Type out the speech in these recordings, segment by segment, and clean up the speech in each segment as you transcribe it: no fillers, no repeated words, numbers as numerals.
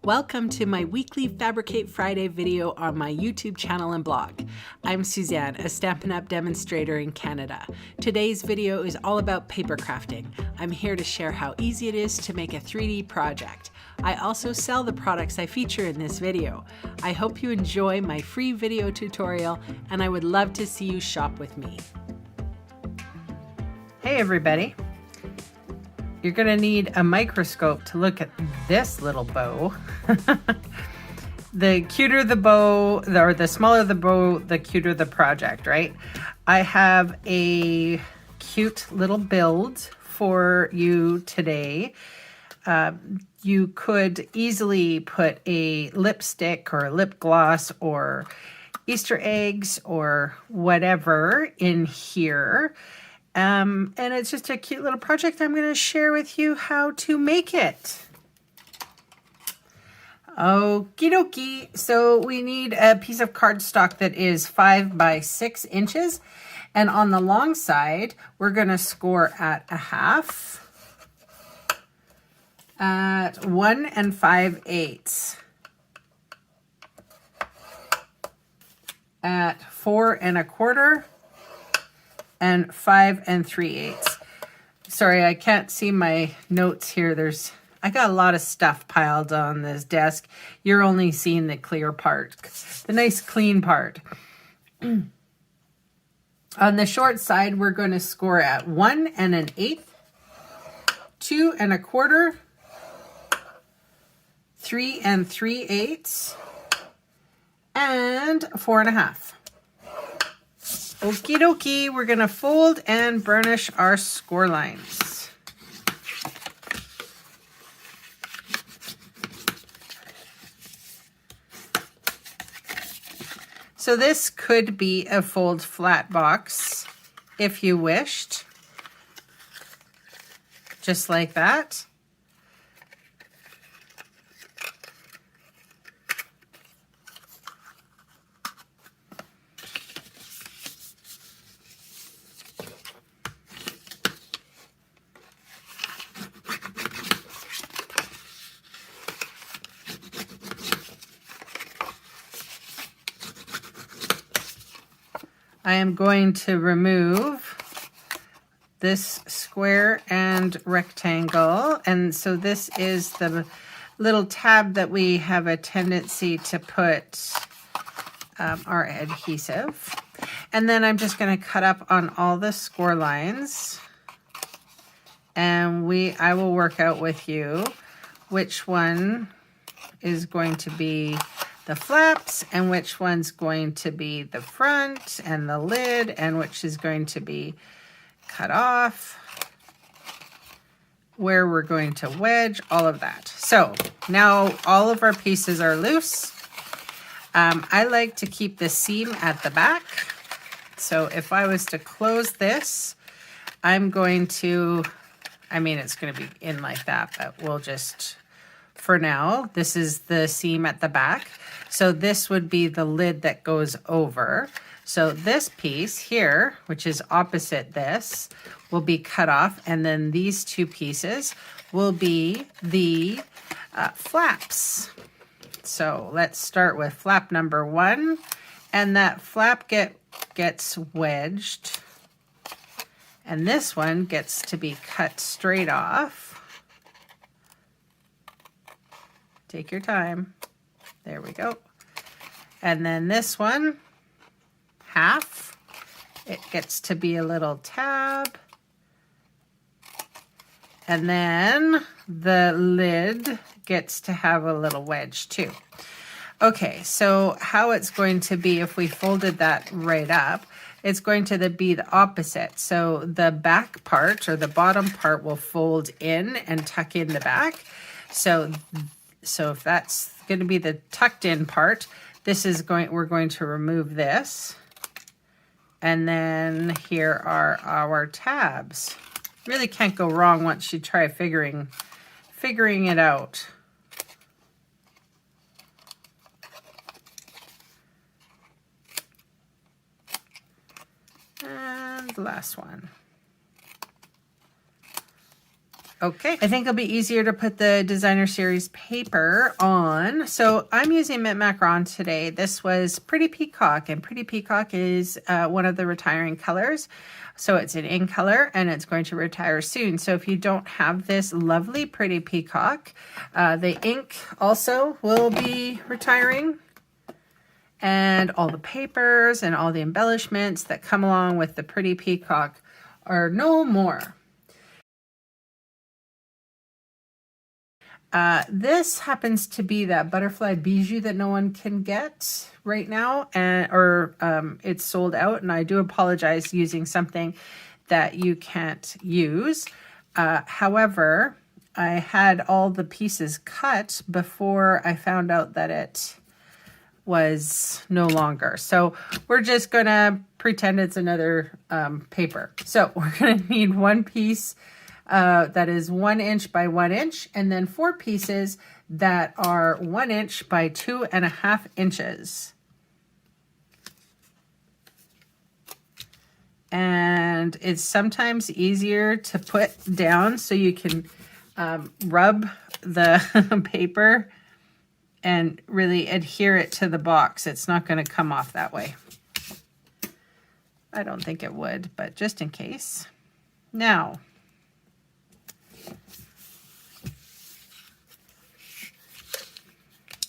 Welcome to my weekly Fabricate Friday video on my YouTube channel and blog. I'm Suzanne, a Stampin' Up! Demonstrator in Canada. Today's video is all about paper crafting. I'm here to share how easy it is to make a 3D project. I also sell the products I feature in this video. I hope you enjoy my free video tutorial, and I would love to see you shop with me. Hey everybody. You're gonna need a microscope to look at this little bow. The cuter the bow, or the smaller the bow, the cuter the project, right? I have a cute little build for you today. You could easily put a lipstick or a lip gloss or Easter eggs or whatever in here. And it's just a cute little project. I'm going to share with you how to make it. Okie dokie. So we need a piece of cardstock that is 5 by 6 inches. And on the long side, we're going to score at 1/2, at 1 5/8, at 4 1/4, and 5 3/8. Sorry, I can't see my notes here. I got a lot of stuff piled on this desk. You're only seeing the clear part, the nice clean part. On the short side, we're going to score at 1 1/8, 2 1/4, 3 3/8, and 4 1/2. Okie dokie, we're going to fold and burnish our score lines. So this could be a fold flat box if you wished, just like that. I am going to remove this square and rectangle. And so this is the little tab that we have a tendency to put our adhesive. And then I'm just going to cut up on all the score lines. And I will work out with you which one is going to be the flaps and which one's going to be the front and the lid and which is going to be cut off, where we're going to wedge, all of that. So now all of our pieces are loose. I like to keep the seam at the back. So if I was to close this, I'm going to, it's going to be in like that, but we'll just, for now, this is the seam at the back. So this would be the lid that goes over. So this piece here, which is opposite this, will be cut off. And then these two pieces will be the flaps. So let's start with flap number 1. And that flap gets wedged. And this one gets to be cut straight off. Take your time. There we go. And then this one, 1/2, it gets to be a little tab. And then the lid gets to have a little wedge too. Okay, so how it's going to be if we folded that right up, it's going to be the opposite. So the back part or the bottom part will fold in and tuck in the back. So if that's going to be the tucked in part, we're going to remove this. And then here are our tabs. Really can't go wrong once you try figuring it out. And the last one. Okay, I think it'll be easier to put the designer series paper on. So I'm using Mint Macaron today. This was Pretty Peacock, and Pretty Peacock is one of the retiring colors. So it's an in color and it's going to retire soon. So if you don't have this lovely Pretty Peacock, the ink also will be retiring. And all the papers and all the embellishments that come along with the Pretty Peacock are no more. This happens to be that butterfly bijou that no one can get right now, or it's sold out, and I do apologize using something that you can't use. However, I had all the pieces cut before I found out that it was no longer. So we're just gonna pretend it's another paper. So we're gonna need one piece that is 1 inch by 1 inch, and then 4 pieces that are 1 inch by 2.5 inches. And it's sometimes easier to put down so you can rub the paper and really adhere it to the box. It's not going to come off that way. I don't think it would, but just in case. Now,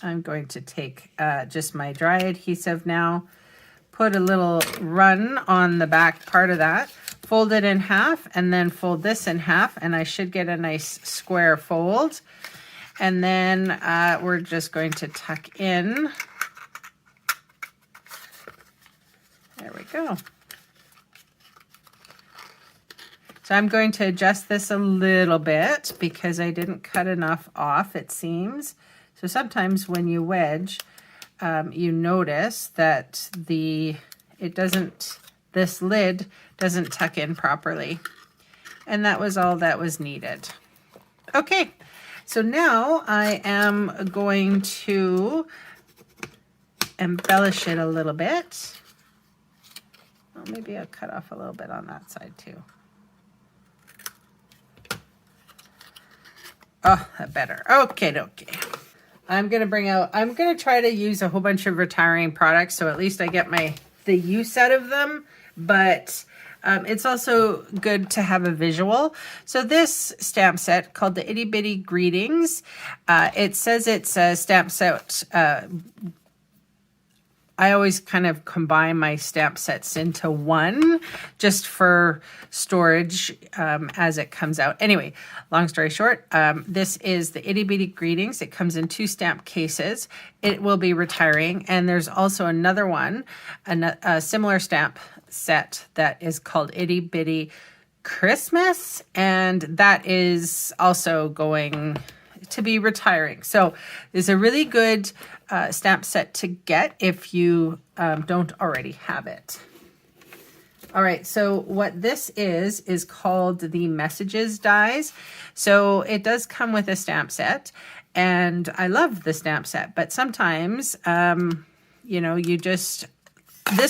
I'm going to take just my dry adhesive now, put a little run on the back part of that, fold it in half, and then fold this in half, and I should get a nice square fold. And then we're just going to tuck in. There we go. So I'm going to adjust this a little bit because I didn't cut enough off, it seems. So sometimes when you wedge, you notice that this lid doesn't tuck in properly. And that was all that was needed. Okay, so now I am going to embellish it a little bit. Well, maybe I'll cut off a little bit on that side too. Oh, that better. Okay. I'm going to try to use a whole bunch of retiring products, so at least I get the use out of them, but it's also good to have a visual. So this stamp set called the Itty Bitty Greetings, it says it's a stamp set. I always kind of combine my stamp sets into one just for storage as it comes out. Anyway, long story short, this is the Itty Bitty Greetings. It comes in 2 stamp cases. It will be retiring. And there's also another one, a similar stamp set that is called Itty Bitty Christmas. And that is also going to be retiring. So it's a really good stamp set to get if you don't already have it. All right, so what this is called the Messages dies. So it does come with a stamp set, and I love the stamp set, but sometimes, this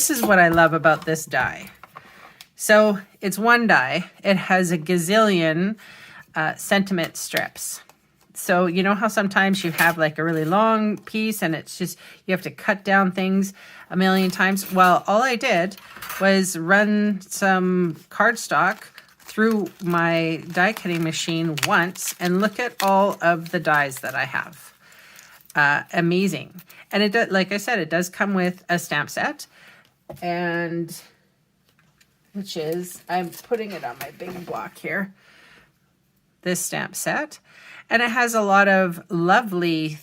is what I love about this die. So it's one die. It has a gazillion sentiment strips. So you know how sometimes you have like a really long piece and it's just, you have to cut down things a million times? Well, all I did was run some cardstock through my die cutting machine once and look at all of the dies that I have. Amazing. And it does, like I said, it does come with a stamp set, and which is, I'm putting it on my big block here, this stamp set. And it has a lot of lovely,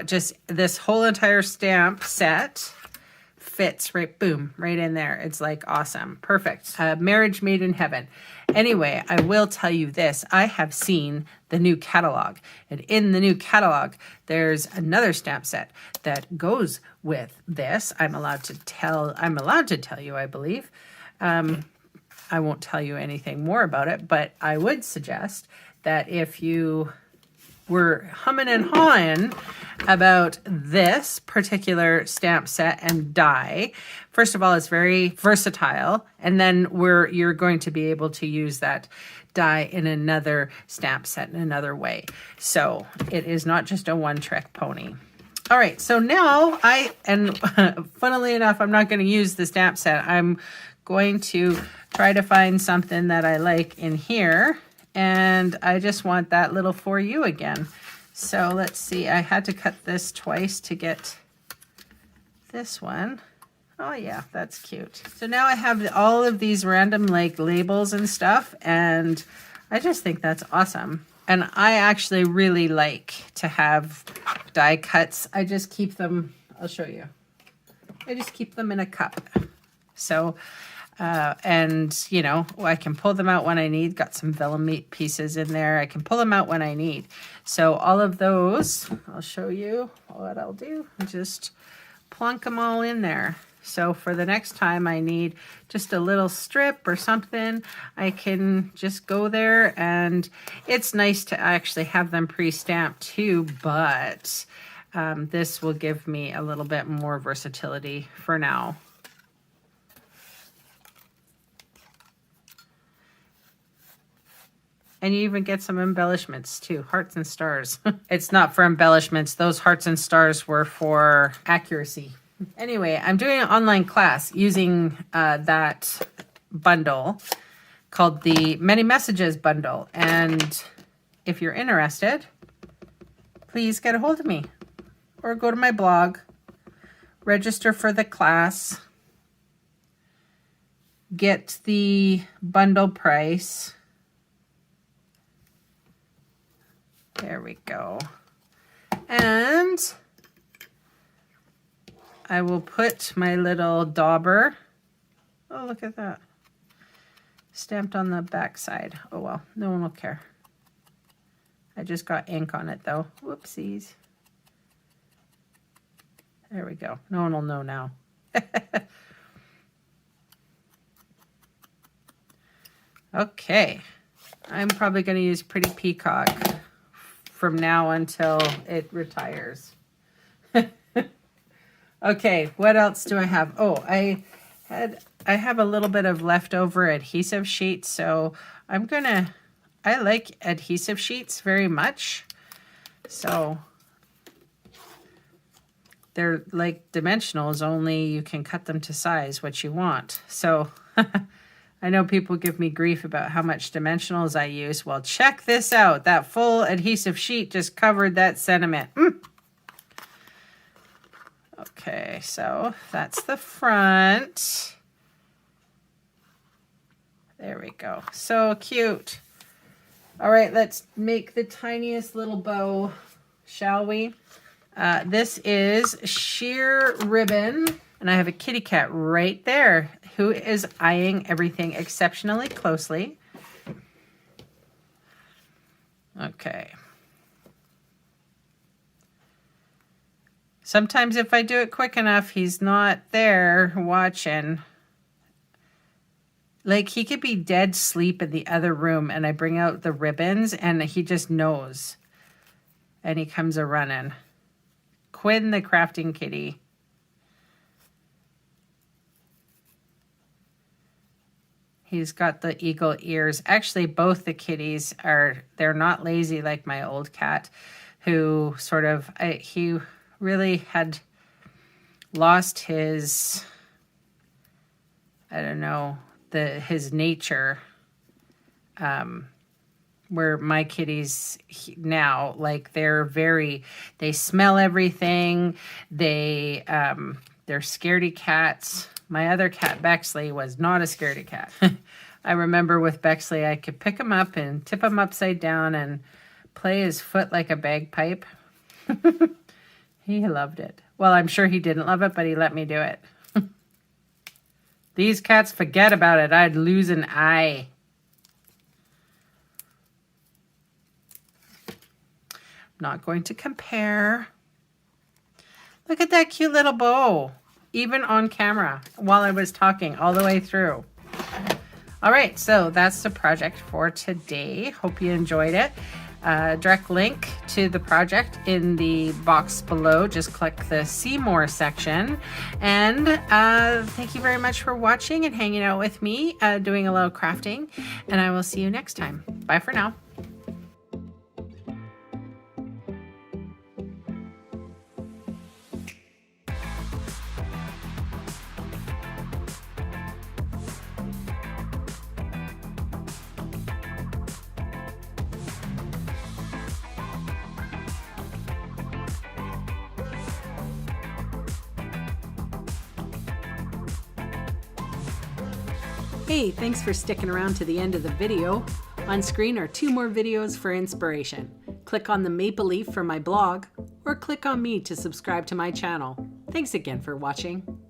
just this whole entire stamp set fits right in there. It's like awesome. Perfect. Marriage made in heaven. Anyway, I will tell you this. I have seen the new catalog. And in the new catalog, there's another stamp set that goes with this. I'm allowed to tell you, I believe. I won't tell you anything more about it, but I would suggest that if you were humming and hawing about this particular stamp set and die. First of all, it's very versatile, and then you're going to be able to use that die in another stamp set in another way. So it is not just a one-trick pony. All right, so now funnily enough, I'm not going to use the stamp set. I'm going to try to find something that I like in here, and I just want that little for you again. So let's see, I had to cut this twice to get this one. Oh yeah, that's cute. So now I have all of these random like labels and stuff, and I just think that's awesome. And I actually really like to have die cuts. I just keep them, I'll show you. I just keep them in a cup. So, and you know, I can pull them out when I need. Got some vellum meat pieces in there. I can pull them out when I need. So all of those, I'll show you what I'll do. Just plunk them all in there. So for the next time I need just a little strip or something, I can just go there, and it's nice to actually have them pre-stamped too, but this will give me a little bit more versatility for now. And you even get some embellishments too, hearts and stars. It's not for embellishments. Those hearts and stars were for accuracy. Anyway, I'm doing an online class using that bundle called the Many Messages bundle. And if you're interested, please get a hold of me or go to my blog, register for the class, get the bundle price. There we go. And I will put my little dauber. Oh, look at that. Stamped on the back side. Oh, well, no one will care. I just got ink on it, though. Whoopsies. There we go. No one will know now. Okay. I'm probably going to use Pretty Peacock from now until it retires. Okay, what else do I have? Oh, I have a little bit of leftover adhesive sheets, so I like adhesive sheets very much. So they're like dimensionals, only you can cut them to size what you want. So I know people give me grief about how much dimensionals I use. Well, check this out. That full adhesive sheet just covered that sentiment. Okay, so that's the front. There we go. So cute. All right, let's make the tiniest little bow, shall we? This is sheer ribbon, and I have a kitty cat right there who is eyeing everything exceptionally closely. Okay. Sometimes if I do it quick enough, he's not there watching. Like, he could be dead asleep in the other room, and I bring out the ribbons, and he just knows. And he comes a-running. Quinn the crafting kitty. He's got the eagle ears. Actually, both the kitties they're not lazy like my old cat, who sort of, he really had lost his, I don't know, his nature, where my kitties now, like, they smell everything. They're scaredy cats. My other cat, Bexley, was not a scaredy cat. I remember with Bexley, I could pick him up and tip him upside down and play his foot like a bagpipe. He loved it. Well, I'm sure he didn't love it, but he let me do it. These cats, forget about it. I'd lose an eye. I'm not going to compare. Look at that cute little bow. Even on camera while I was talking all the way through. All right, so that's the project for today. Hope you enjoyed it. direct link to the project in the box below. Just click the See More section. And thank you very much for watching and hanging out with me, doing a little crafting. And I will see you next time. Bye for now. Hey, thanks for sticking around to the end of the video. On screen are 2 more videos for inspiration. Click on the maple leaf for my blog, or click on me to subscribe to my channel. Thanks again for watching.